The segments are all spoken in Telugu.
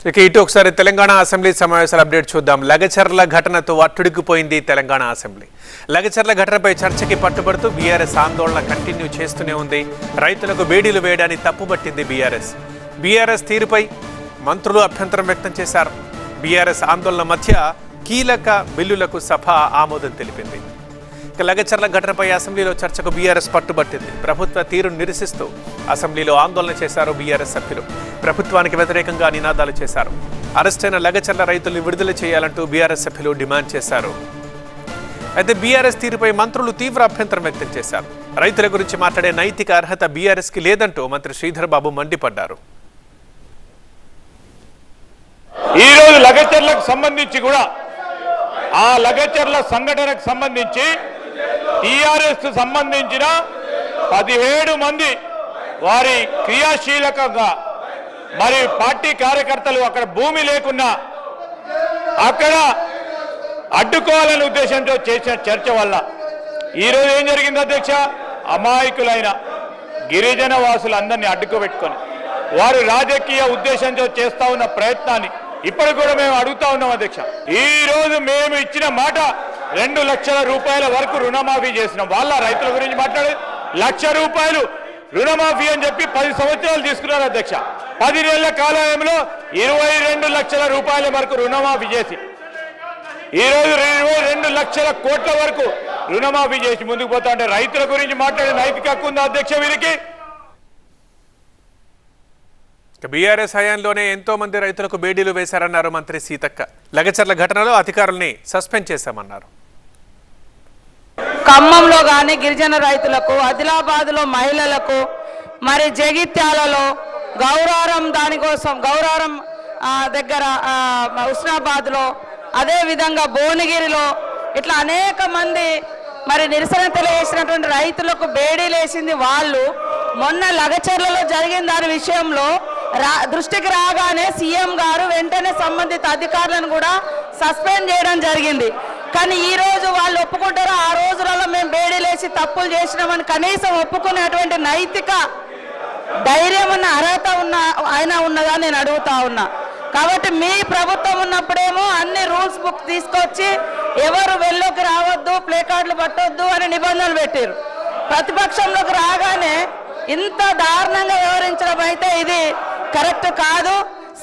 ఇక ఇటు ఒకసారి తెలంగాణ అసెంబ్లీ సమావేశాల అప్డేట్ చూద్దాం. లగచర్ల ఘటనతో అట్టుడికిపోయింది తెలంగాణ అసెంబ్లీ. లగచర్ల ఘటనపై చర్చకి పట్టుబడుతూ బీఆర్ఎస్ ఆందోళన కంటిన్యూ చేస్తూనే ఉంది. రైతులకు బేడీలు వేయడాన్ని తప్పుపట్టింది బీఆర్ఎస్ తీరుపై మంత్రులు అభ్యంతరం వ్యక్తం చేశారు. బీఆర్ఎస్ ఆందోళన మధ్య కీలక బిల్లులకు సభ ఆమోదం తెలిపింది. లగచర్ల ఘటనపై అసెంబ్లీలో చర్చకు బీఆర్ఎస్ పట్టుబట్టింది. ప్రభుత్వ తీరును నిరసిస్తూ అసెంబ్లీలో ఆందోళన చేశారు బీఆర్ఎస్ సభ్యులు. ప్రభుత్వానికి వ్యతిరేకంగా నినాదాలు చేశారు. అరెస్టైన లగచర్ల రైతుల్ని విడుదల చేయాలంటూ బీఆర్ఎస్ సభ్యులు డిమాండ్ చేశారు. అయితే బీఆర్ఎస్ తీరుపై మంత్రులు తీవ్ర అభ్యంతరం వ్యక్తం చేశారు. రైతుల గురించి మాట్లాడే నైతిక అర్హత బీఆర్ఎస్కి లేదంటూ మంత్రి శ్రీధర్ బాబు మండిపడ్డారు. ఈ రోజు లగచర్లకు సంబంధించి కూడా ఆ లగచర్ల సంఘటనకు సంబంధించి టీఆర్ఎస్ సంబంధించిన 17 మంది వారి క్రియాశీలకంగా మరి పార్టీ కార్యకర్తలు అక్కడ భూమి లేకున్నా అక్కడ అడ్డుకోవాలనే ఉద్దేశంతో చేసిన చర్చ వల్ల ఈరోజు ఏం జరిగింది అధ్యక్ష? అమాయకులైన గిరిజన వాసులందరినీ అడ్డుకోబెట్టుకొని వారు రాజకీయ ఉద్దేశంతో చేస్తా ఉన్న ప్రయత్నాన్ని ఇప్పుడు కూడా మేము అడుగుతా ఉన్నాం అధ్యక్ష. ఈ రోజు మేము ఇచ్చిన మాట 2 లక్షల రూపాయల వరకు రుణమాఫీ చేసినాం. వాళ్ళ రైతుల గురించి మాట్లాడే 1 లక్ష రూపాయలు రుణమాఫీ అని చెప్పి 10 సంవత్సరాలు తీసుకున్నారు అధ్యక్ష. 10 నెలల కాలంలో 22 లక్షల రూపాయల వరకు రుణమాఫీ చేసి ఈరోజు 22 లక్షల కోట్ల వరకు రుణమాఫీ చేసి ముందుకు పోతా ఉంటే రైతుల గురించి మాట్లాడే నైతిక హక్కు ఉందా అధ్యక్ష వీరికి? బీఆర్ఎస్ హయాంలోనే ఎంతో మంది రైతులకు బేడీలు వేశారన్నారు మంత్రి సీతక్క. లగచర్ల ఘటనలో అధికారుల్ని సస్పెండ్ చేశామన్నారు. ఖమ్మంలో కానీ గిరిజన రైతులకు, ఆదిలాబాద్లో మహిళలకు, మరి జగిత్యాలలో గౌరారం దానికోసం గౌరారం దగ్గర హుస్నాబాద్లో, అదేవిధంగా భువనగిరిలో ఇట్లా అనేక మంది మరి నిరసన తెలియజేసినటువంటి రైతులకు బేడీలు వేసింది వాళ్ళు. మొన్న లగచర్లలో జరిగిన దాని విషయంలో దృష్టికి రాగానే సీఎం గారు వెంటనే సంబంధిత అధికారులను కూడా సస్పెండ్ చేయడం జరిగింది. కానీ ఈ రోజు వాళ్ళు ఒప్పుకుంటారో ఆ రోజులలో మేము బేడీలేసి తప్పులు చేసినామని కనీసం ఒప్పుకునేటువంటి నైతిక ధైర్యం ఉన్న అర్హత అయినా ఉన్నదా నేను అడుగుతా ఉన్నా. కాబట్టి మీ ప్రభుత్వం ఉన్నప్పుడేమో అన్ని రూల్స్ బుక్ తీసుకొచ్చి ఎవరు వెళ్ళలోకి రావద్దు, ప్లే కార్డులు పట్టొద్దు అని నిబంధనలు పెట్టారు. ప్రతిపక్షంలోకి రాగానే ఇంత దారుణంగా వ్యవహరించడం అయితే ఇది కరెక్ట్ కాదు.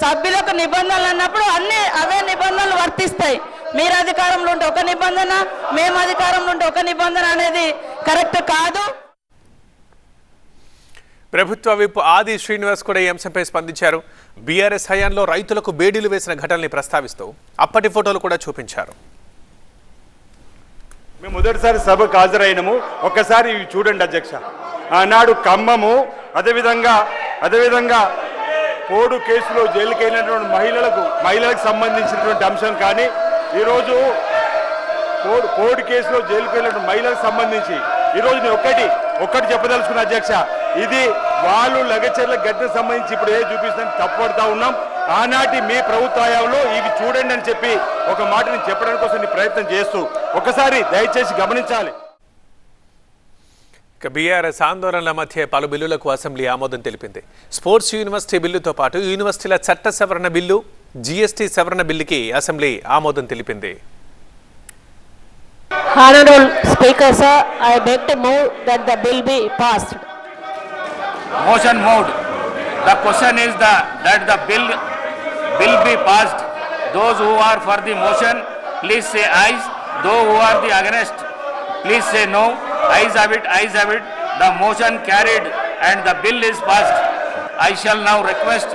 సభ్యులకు నిబంధనలు అన్నప్పుడు అన్ని అవే నిబంధనలు వర్తిస్తాయి. మీరు అధికారంలో ఉంటే ఒక నిబంధన, మేము అధికారంలో ఉంటే ఒక నిబంధన అనేది కరెక్ట్ కాదు. ప్రభుత్వ విప్ ఆది శ్రీనివాస్ కూడా ఈ అంశంపై స్పందించారు. బీఆర్ఎస్ హయాంలో రైతులకు బేడీలు వేసిన ఘటనల్ని ప్రస్తావిస్తూ అప్పటి ఫోటోలు కూడా చూపించారు. మేము మొదటిసారి సభకు హాజరైనము. ఒక్కసారి చూడండి అధ్యక్ష. ఆనాడు ఖమ్మము, అదేవిధంగా కోడు కేసులో జైలుకి వెళ్ళినటువంటి మహిళలకు సంబంధించినటువంటి అంశం కానీ, ఈరోజు కోడు కేసులో జైలుకి వెళ్ళినటువంటి మహిళలకు సంబంధించి ఈరోజు నేను ఒక్కటి చెప్పదలుచుకున్న అధ్యక్ష. ఇది వాళ్ళు లగచర్ల ఘటనకు సంబంధించి ఇప్పుడు చూపిస్తాను తప్పుపడతా ఉన్నాం. ఆనాటి మీ ప్రభుత్వ హయాంలో ఇవి చూడండి అని చెప్పి ఒక మాట నేను చెప్పడానికి కోసం ప్రయత్నం చేస్తూ ఒకసారి దయచేసి గమనించాలి. బీఆర్ఎస్ ఆందోళనల మధ్య పలు బిల్లులకు అసెంబ్లీ ఆమోదం తెలిపింది. స్పోర్ట్స్ యూనివర్సిటీ బిల్లుతో పాటు యూనివర్సిటీల చట్ట సవరణ బిల్లు, జీఎస్టీ సవరణ బిల్లుకి అసెంబ్లీ ఆమోదం తెలిపింది. Honorable Speaker, sir, I beg to move that the bill be passed. Motion moved. The question is that the bill be passed. Those who are for the motion, please say ayes. Those who are the against, please say no. Ayes have it. The motion carried and the bill is passed. I shall now request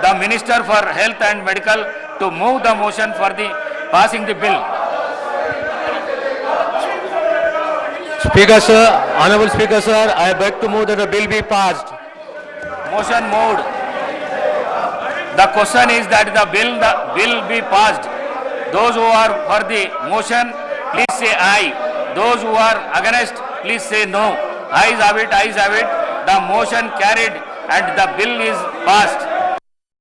the Minister for Health and Medical to move the motion for the passing the bill. Speaker sir, Honorable Speaker sir, I beg to move that the bill be passed. Motion moved. The question is that the bill be passed. Those who are for the motion, please say aye. Those who are against, please say no. Ayes have it. The motion carried and the bill is passed.